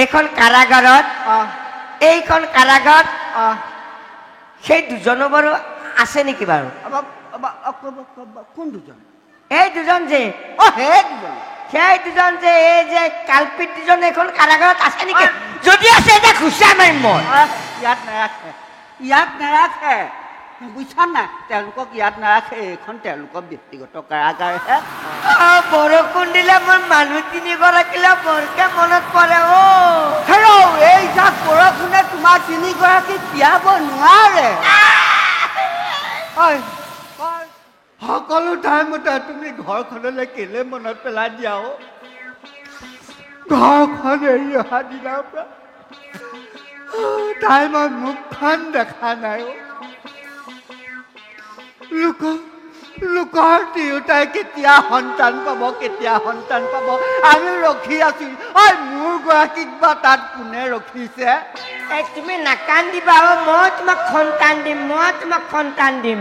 এইখন কাৰাগাৰত এইখন কাৰাগাৰত সেই দুজনো বাৰু আছে নেকি বাৰু? কোন দুজন? এই দুজন যে সেই দুজন যে এই যে কালপিত দুজন এইখন কাৰাগাৰত আছে নেকি? যদি আছে এতিয়া ঘুচা মাৰিম মই। ইয়াত নাৰাখে বুজিছা নাই, তেওঁলোকক ইয়াত নাৰাখে, এইখন তেওঁলোকৰ ব্যক্তিগত কাৰাগাৰহে। বৰষুণ দিলে মোৰ মানুহ তিনিগৰাকীলৈ বৰকে মনত পৰে। এই যাক বৰষুণে তোমাৰ তিনিগৰাকীক তিয়াব নোৱাৰে। সকলো টাইমতে তুমি ঘৰখনলৈ কেলে মনত পেলাই দিয়া? ঘৰখন এৰি অহা দিনাৰ পৰা তাই মই মুখখন দেখা নাই। লোকৰ তিৰোতাই কেতিয়া সন্তান পাব, কেতিয়া সন্তান পাব আমি ৰখি আছো। মোৰ গৰাকীক বা তাত কোনে ৰখিছে? তুমি নাকান্দিবা, মই তোমাক সন্তান দিম, মই তোমাক সন্তান দিম।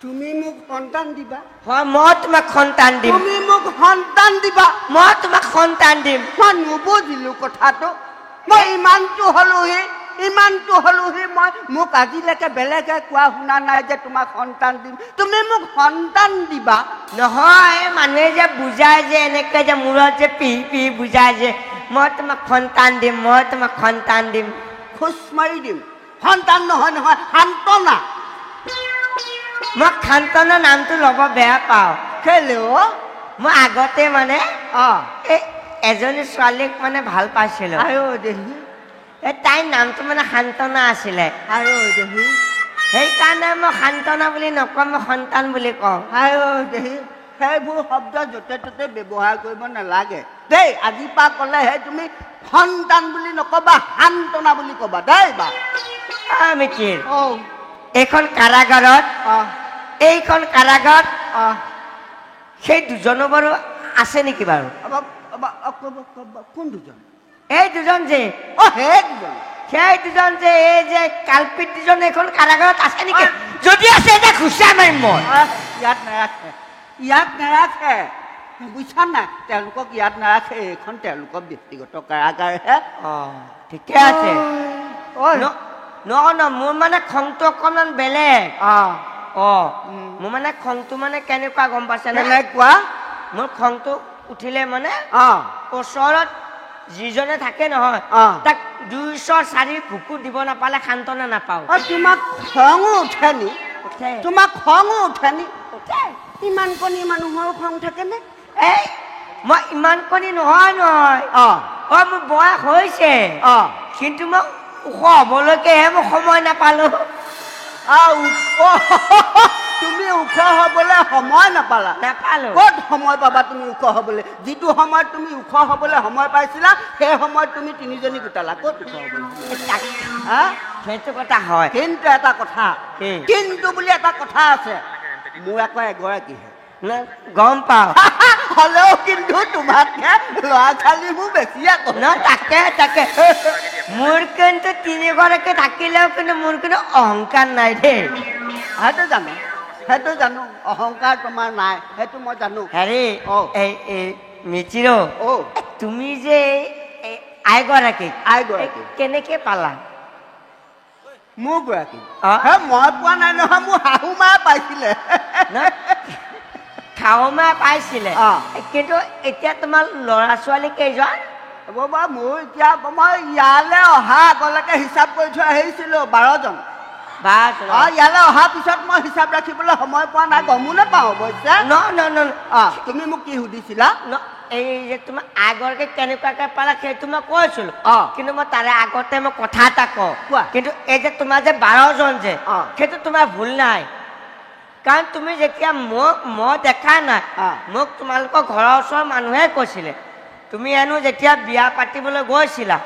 তুমি মোক সন্তান দিবা? হয়, মই তোমাক সন্তান দিম। তুমি মোক সন্তান দিবা? মই তোমাক সন্তান দিম। মই নুবুজিলো কথাটো। মই ইমানটো হলোহি মই মোক আজিলৈকে বেলেগে কোৱা শুনা নাই যে তোমাক সন্তান দিম। তুমি মোক সন্তান দিবা? নহয়, মানুহে যে বুজাই যে এনেকে যে মূৰত যে পিহি বুজাই যে মই তোমাক সন্তান দিম, মই তোমাক সন্তান দিম। খোজ মাৰি দিম। সন্তান নহয়, সান্তনা। মই সান্তনা নামটো ল'ব বেয়া পাওঁ। কেলে? মই আগতে মানে এজনী ছোৱালীক মানে ভাল পাইছিলো। তাইৰ নামটো মানে সান্তনা আছিলে। সেইকাৰণে মই সান্তনা বুলি নকওঁ, মই সন্তান বুলি কওঁ। সেইবোৰ শব্দ য'তে ত'তে ব্যৱহাৰ কৰিব নালাগে দেই। আজিৰ পৰা ক'লেহে তুমি সন্তান বুলি নকবা, সান্তনা বুলি কবা দেই। বা মিতিৰ, এইখন কাৰাগাৰত সেই দুজনো বাৰু আছে নেকি বাৰু? কোন দুজন? এই দুজন যে সেই দুজন যে এই যে কালপিত দুজন এইখন কাৰাগাৰত আছে নেকি? যদি আছে এতিয়া ঘুচা মাৰিম মই। ইয়াত নাৰাখে বুজিছা নাই, তেওঁলোকক ইয়াত নাৰাখে, এইখন তেওঁলোকৰ ব্যক্তিগত কাৰাগাৰহে। ঠিকে আছে। মোৰ মানে খংটো অকণমান বেলেগ। মোৰ মানে খংটো মানে কেনেকুৱা গম পাইছে নে? কেনেকুৱা? মোৰ খংটো উঠিলে মানে ওচৰত যিজনে থাকে নহয় তাক 2-4 ভুকু দিব নাপালে সান্তনা নাপাওঁ। তোমাক খঙো উঠে নি? তোমাক খঙো উঠে নি? ইমান কণী মানুহৰ খং থাকেনে? মই ইমান কণী নহয়। মোৰ বয়স হৈছে, কিন্তু মই ওখ হবলৈকেহে মই সময় নাপালো। তুমি ওখ হবলৈ সময় নাপালো? ক'ত সময় পাবা তুমি ওখ হবলৈ? যিটো সময়ত তুমি ওখ হবলৈ সময় পাইছিলা সেই সময়ত তুমি 3জনী গোটালা। ক'ত ওখ হবলৈ? সেইটো কথা হয়, কিন্তু এটা কথা, কিন্তু বুলি এটা কথা আছে। মোৰ আকৌ এগৰাকীহে। গম পাওঁ, হলেও কিন্তু তোমাতকে ল'ৰা ছোৱালীবোৰ বেছি আকৌ। তাকে মোৰ কিন্তু 3গৰাকী থাকিলেও কিন্তু মোৰ কিন্তু অহংকাৰ নাই দেই। সেইটো জানো অহংকাৰ তোমাৰ নাই, সেইটো মই জানো। মিচিৰ, তুমি যে আইগৰাকী কেনেকে পালা? মোৰ গৰাকী মই পোৱা নাই নহয়, মোৰ শাহু মায়ে পাইছিলে। শাহু মায়ে পাইছিলে, কিন্তু এতিয়া তোমাৰ ল'ৰা ছোৱালী কেইজন? মোৰ এতিয়া মই ইয়ালৈ অহা আগলৈকে হিচাপ কৰি থৈ আহিছিলো 12জন। ইয়ালৈ অহাৰ পিছত মই হিচাপ ৰাখিবলৈ সময় পোৱা নাই, গমো নাপাওঁ অৱশ্যে। তুমি মোক কি সুধিছিলা? এই যে তোমাৰ আগৰকে কেনেকুৱাকে পালা সেইটো মই কৈছিলো, কিন্তু মই তাৰে আগতে মই কথা এটা কওঁ। কিন্তু এই যে তোমাৰ যে 12জন যে সেইটো তোমাৰ ভুল নাই। কাৰণ তুমি যেতিয়া মই দেখা নাই, মোক তোমালোকৰ ঘৰৰ ওচৰৰ মানুহে কৈছিলে তুমি হেনো যেতিয়া বিয়া পাতিবলৈ গৈছিলা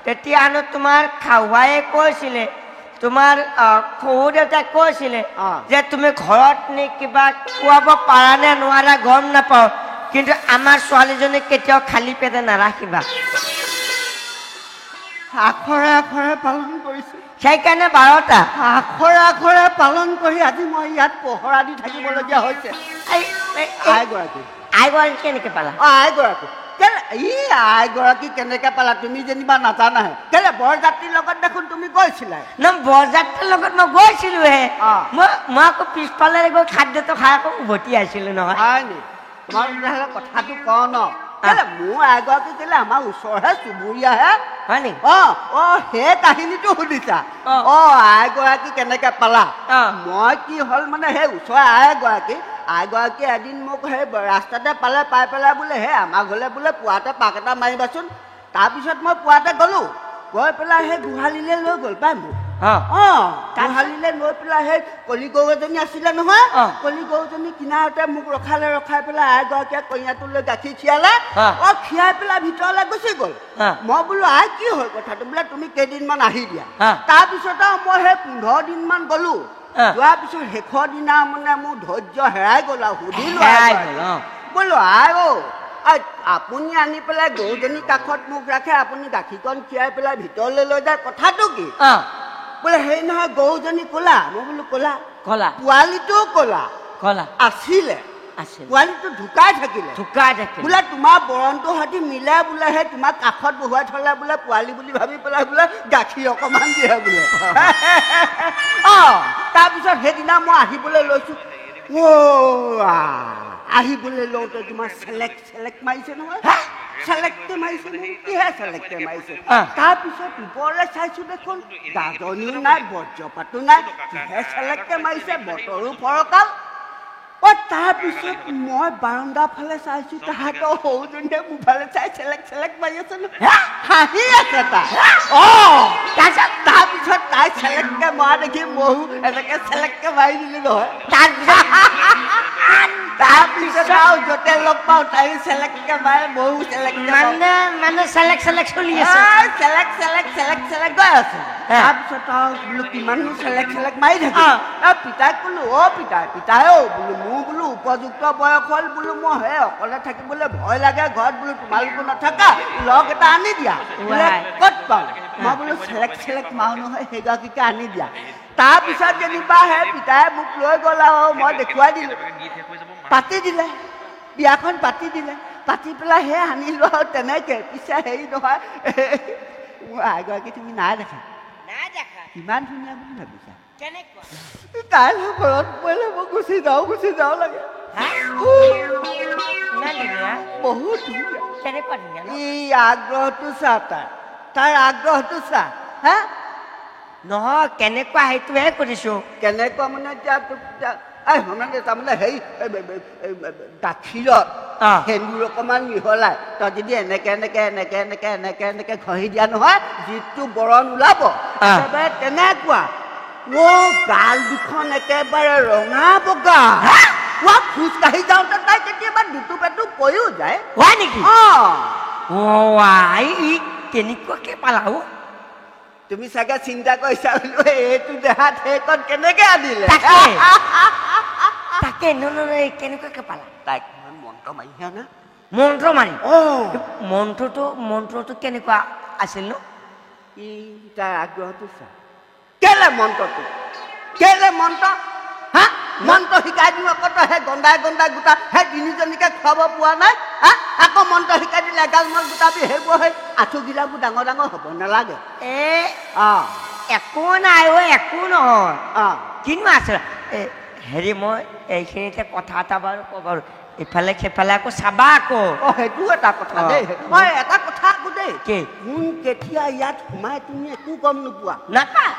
তেতিয়া হেনো তোমাৰ খাওৱায়ে কৈছিলে, তোমাৰ শহুৰ দেউতাই কৈছিলে যে তুমি ঘৰত নি কিবা খুৱাব পাৰা নে নোৱাৰা গম নাপাওঁ, কিন্তু আমাৰ ছোৱালীজনীক কেতিয়াও খালী পেটে নাৰাখিবা। আখৰে আখৰে পালন কৰিছো, সেইকাৰণে 12টা আখৰে আখৰে পালন কৰি আজি মই ইয়াত পহৰা দি থাকিবলগীয়া হৈছে। আইগৰাকী কেনেকে পালা? আইগৰাকী ই আইগৰাকী কেনেকে পালা তুমি যেনিবা নাজানাহে কেলে বৰযাত্ৰীৰ লগত দেখোন তুমি গৈছিলা ন বৰযাত্ৰীৰ লগত মই গৈছিলোহে মই আকৌ পিছফালে গৈ খাদ্যটো খাই আকৌ উভতি আহিছিলো নহয় হয় নি তোমাৰ তেতিয়াহ'লে কথাটো কওঁ ন কেলে মোৰ আইগৰাকী কেলে আমাৰ ওচৰহে চুবুৰীয়াহে হয় নি সেই কাহিনীটো শুনিছা আইগৰাকী কেনেকে পালা মই কি হ'ল মানে সেই ওচৰৰ আইগৰাকী এদিন মোক সেই ৰাস্তাতে পালে পাই পেলাই বোলে সেই আমাৰ ঘৰলে বোলে পুৱাতে পাক এটা মাৰিবাচোন তাৰপিছত মই পুৱাতে গ'লো গৈ পেলাই সেই গোহালিলৈ লৈ গ'ল পাই মোক গোহালিলৈ লৈ পেলাই সেই কলি গৰু এজনী আছিলে নহয় কলি গৰুজনী কিনাৰতে মোক ৰখাই পেলাই আইগৰাকীয়ে কইনাটো লৈ গাখীৰ খীৰালে খীৰাই পেলাই ভিতৰলৈ গুচি গ'ল মই বোলো আই কি হ'ল কথাটো বোলে তুমি কেইদিনমান আহি দিয়া তাৰপিছত আৰু মই সেই 15 দিনমান গ'লো যোৱাৰ পিছত শেষৰ দিনা মানে মোৰ ধৈৰ্য হেৰাই গ'ল আৰু সুধিলো বোলো আই আপুনি আনি পেলাই গৰুজনী কাষত মোক ৰাখে আপুনি গাখীৰকণ খীৰাই পেলাই ভিতৰলৈ লৈ যায় কথাটো কি বোলে সেই নহয় গৰুজনী ক'লা মই বোলো ক'লা পোৱালিটোও ক'লা আছিলে পোৱালিটো ঢুকাই থাকিলে বোলে তোমাৰ বৰণটো সৈতে মিলে বোলে সেই তোমাক কাষত বহুৱাই থলে বোলে পোৱালি বুলি ভাবি পেলাই বোলে গাখীৰ অকণমান দিয়ে বোলে তাৰপিছত সেইদিনা মই আহিবলৈ লৈছো আহিবলৈ লওঁতে তোমাৰ চেলেক্ট মাৰিছে নহয় চেলেক্টে মাৰিছে নহয় কিহে চেলেক্টে মাৰিছে তাৰপিছত ওপৰলৈ চাইছো দেখোন গাজনিও নাই বজ্ৰপাতো নাই কিহে চেলেক্টে মাৰিছে বতৰো ফৰকাল তাৰপিছত মই বাৰাণ্ডাৰ ফালে চাইছো তাহাঁতৰ সৰুজনীয়ে মোবাইলত চাই চেলেক্ট মাৰি আছে হাঁহি আছে তাৰপিছত তাই চেলেক্টকে মৰা দেখি ময়ো এনেকে চেলেক্টকে মাৰি দিলো নহয় তাৰপিছত আৰু য'তে লগ পাওঁ তাই চেলেক্টকে মাৰে ময়ো মানে চেলেক্ট চলি আছে চেলেক্ট গৈ আছে তাৰপিছত আৰু বোলো কিমানো চেলেক্ট মাৰি থাকে পিতাইক ক'লো পিতাই বোলো মোৰ বোলো উপযুক্ত বয়স হ'ল বোলো মই সেই অকলে থাকিবলৈ ভয় লাগে ঘৰত বোলো তোমালোকো নাথাকা লগ এটা আনি দিয়া বোলে ক'ত পাওঁ মই বোলো চেলেক্ট মাৰো নহয় সেইগৰাকীকে আনি দিয়া তাৰপিছত যেনিবা সেই পিতাই মোক লৈ গ'ল আৰু মই দেখুৱাই দিলোঁ পাতি দিলে বিয়াখন পাতি পেলাই সেই আনিলোঁ আৰু তেনেকে পিছে হেৰি নহয় আইগৰাকী তুমি নাই দেখা কিমান ধুনীয়া বুলি ভাবিছা তাইৰ ঘৰত পৰিলে মই গুচি যাওঁ লাগে বহুত ধুনীয়া ই আগ্ৰহটো চা তাৰ আগ্ৰহটো চা হা নহয় কেনেকুৱা সেইটোহে কৰিছো কেনেকুৱা মানে তাৰমানে হেৰি গাখীৰত সেন্দুৰ অকণমান মিহলাই তই যদি এনেকে ঘঁহি দিয়া নহয় যিটো বৰণ ওলাব একেবাৰে তেনেকুৱা গাল দুখন একেবাৰে ৰঙা বগা খোজকাঢ়ি যাওঁতে তাই কেতিয়াবা দুটু পেটু পৰিও যায় হয় নেকি কেনেকুৱাকে পালাও তুমি চাগে চিন্তা কৰিছা বোলো এইটো দেহাত সেইকণ কেনেকে আনিলে তাকে কেনেকুৱাকে পালা তাইক মন্ত্ৰ মাৰিহে না মন্ত্ৰ মাৰি মন্ত্ৰটো কেনেকুৱা আছিল নো তাইৰ আগ্ৰহটো চা কেলে মন্ত্ৰ মন্ত্ৰ শিকাই দিওঁ আকৌ তই সেই গন্ধাই গোটা সেই তিনিজনীকে খুৱাব পোৱা নাই আকৌ মন্ত্ৰ শিকাই দিলে এগাল মন গোটাবি সেইবোৰ সেই আঁঠুগিলাবোৰ ডাঙৰ হ'ব নালাগে একো নাই একো নহয় কিনো আছে হেৰি মই এইখিনিতে কথা এটা বাৰু ক'ব বাৰু ইফালে সেইফালে আকৌ চাবা আকৌ সেইটো এটা কথা দেই মই এটা কথা আকৌ দেই কোন কেতিয়া ইয়াত সোমাই তুমি একো গম নোপোৱা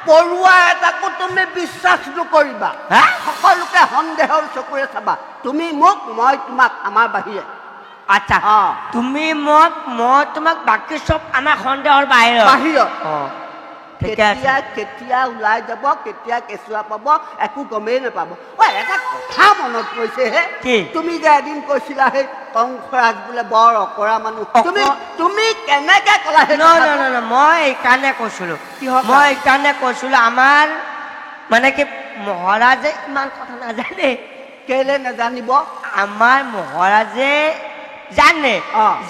পৰুৱা এটাকো তুমি বিশ্বাস নকৰিবা সকলোকে সন্দেহৰ চকুৰে চাবা তুমি মোক মই তোমাক আমাৰ বাহিৰে আচ্ছা তুমি মোক মই তোমাক বাকী চব আমাৰ সন্দেহৰ বাহিৰত কেতিয়া ওলাই যাব কেতিয়া কেঁচুৱা পাব একো গমেই নাপাব এটা কথা মনত পৰিছে হে তুমি যে এদিন কৈছিলা সেই কংসৰাজ বোলে বৰ অকৰা মানুহ তুমি কেনেকে ক'লা মই এইকাৰণে কৈছিলো আমাৰ মানে কি মহাৰাজে ইমান কথা নাজানে কেলে নাজানিব আমাৰ মহাৰাজে জানে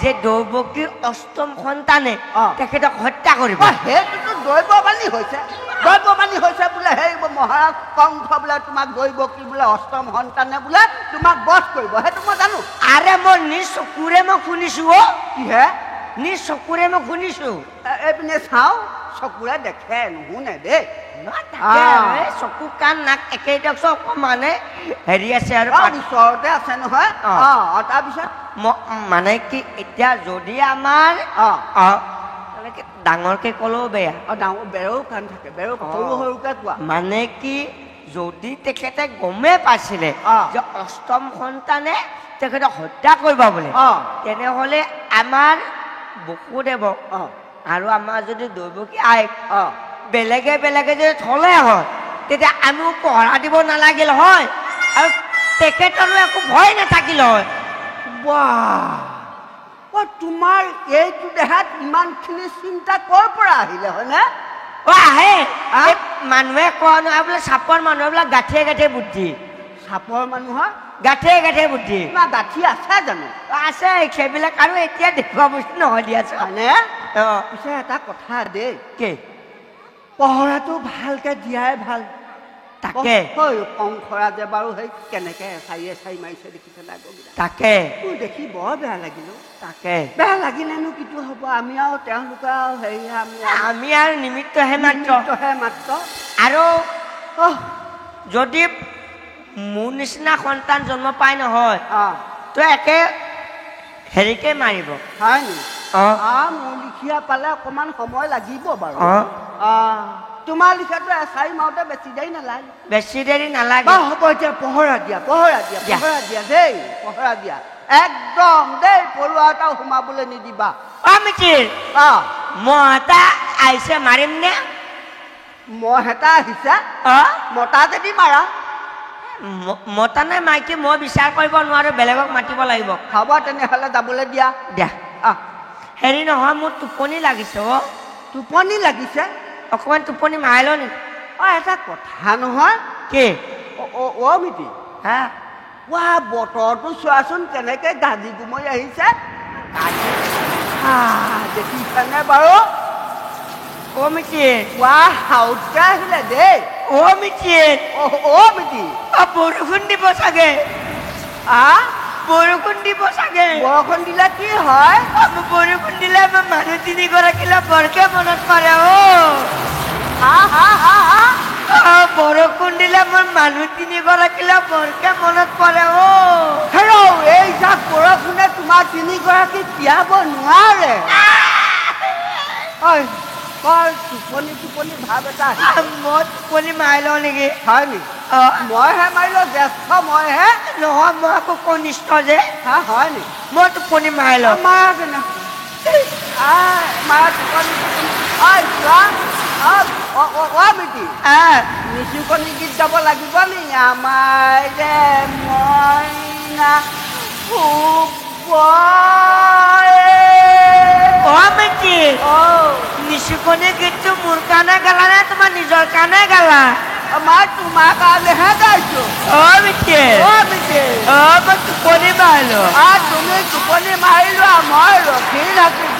যে দৈৱকীৰ অষ্টম সন্তানে তেখেতক হত্যা কৰিব সেইটোতো দৈৱবাণী হৈছে দৈৱবাণী হৈছে বোলে সেই মহাৰাজ কংস বোলে তোমাক দৈৱ কি বোলে অষ্টম সন্তানে বোলে তোমাক বধ কৰিব সেইটো মই জানো আৰে মই নিজ চকুৰে মই শুনিছো অ কিহে নিজ চকুৰে মই শুনিছো এইপিনে চাওঁ চকুৰে দেখে নুশুনে দেই চকু কাণ নাক একেই দিয়কচোন অকণমানে হেৰি আছে আৰু ওচৰতে আছে নহয় তাৰপিছত মানে কি এতিয়া যদি আমাৰ ডাঙৰকে ক'লেও বেয়া ডাঙৰ বেয়াও কাণ থাকে বেয়াও সৰু সৰুকে কোৱা মানে কি যদি তেখেতে গমেই পাইছিলে যে অষ্টম সন্তানে তেখেতক হত্যা কৰিব বোলে তেনেহ'লে আমাৰ বসুদেৱ আৰু আমাৰ যদি দৈৱকী আইক বেলেগে বেলেগে যদি থলে হয় তেতিয়া আমিও পহৰা দিব নালাগিল হয় আৰু তেখেতৰো একো ভয় নাথাকিল হয় তোমাৰ এইটো দেহাত ইমানখিনি চিন্তা কৰ পৰা আহিলে হয়নে আহে মানুহে কোৱা নহয় বোলে চাপৰ মানুহ বিলাক গাঁঠিয়ে গাঁঠিয়ে বুদ্ধি চাপৰ মানুহৰ গাঁঠিয়ে গাঁঠিয়ে বুদ্ধি গাঁঠি আছে জানো আছে সেইবিলাক আৰু এতিয়া দেখুওৱা বস্তু নহয় দিয়াচোন হয়নে পিছে এটা কথা দেই কি পহৰাটো ভালকে দিয়াই ভাল তাকে কংসৰাজে বাৰু সেই কেনেকে এচাৰি মাৰিছে দেখিছে নাই তাকে দেখি বৰ বেয়া লাগিল তাকে বেয়া লাগিলেনো কিটো হ'ব আমি আৰু তেওঁলোকে আৰু হেৰি আমি আৰু নিমিত্তহে মাত্ৰ আৰু যদি মোৰ নিচিনা সন্তান জন্ম পাই নহয় তো একে হেৰিকে মাৰিব হয় নি মোৰ লিখীয়া পালে অকণমান সময় লাগিব বাৰু তোমাৰ লিখাটো এচাৰি মাৰোতে বেছি দেৰি নালাগে হ'ব এতিয়া পহৰা দিয়া দেই পহৰা দিয়া একদম দেই পৰুৱা এটাও সোমাবলৈ নিদিবা মহ এটা আহিছে মাৰিম নে মহ এটা আহিছে মতা যদি মাৰা মতা নে মাইকী মই বিচাৰ কৰিব নোৱাৰো বেলেগক মাতিব লাগিব হ'ব তেনেহ'লে যাবলৈ দিয়া হেৰি নহয় মোৰ টোপনি লাগিছে টোপনি লাগিছে অকণমান টোপনি মাৰি ল নেকি এটা কথা নহয় কি মিতি হা বতৰটো চোৱাচোন কেনেকে গাজি গুমৰি আহিছে দেখিছানে বাৰু মিতি হাউচকে আহিলে দেই মিতি মিতি বৰষুণ দিব চাগে বৰষুণ দিব চাগে বৰষুণ দিলে কি হয় বৰষুণ দিলে আমাৰ মানুহ তিনিগৰাকীলৈ বৰকে মনত পৰে বৰষুণ দিলে মোৰ মানুহ তিনিগৰাকীলৈ বৰকে মনত পৰে এই যাক বৰষুণে তোমাৰ তিনিগৰাকী তিয়াব নোৱাৰে টোপনি ভাৱ এটা মই টোপনি মাৰি লওঁ নেকি হয় নেকি মইহে মাৰিলো জ্যেষ্ঠ মইহে নহয় মই আকৌ কনিষ্ঠ যে হয় নি মই টোপনি মাৰি লওঁ নিচুকনি গীত গাব লাগিব নি আমাৰ যে মইনা নিচুকনি গীতটো মোৰ কাৰণে গালা নে তোমাৰ নিজৰ কাৰণে গালা মই তোমাৰ কাৰণেহে গাইছো মই টোপনি মাৰিলো তুমি টোপনি মাৰিলোৱা মই ৰখি থাকিম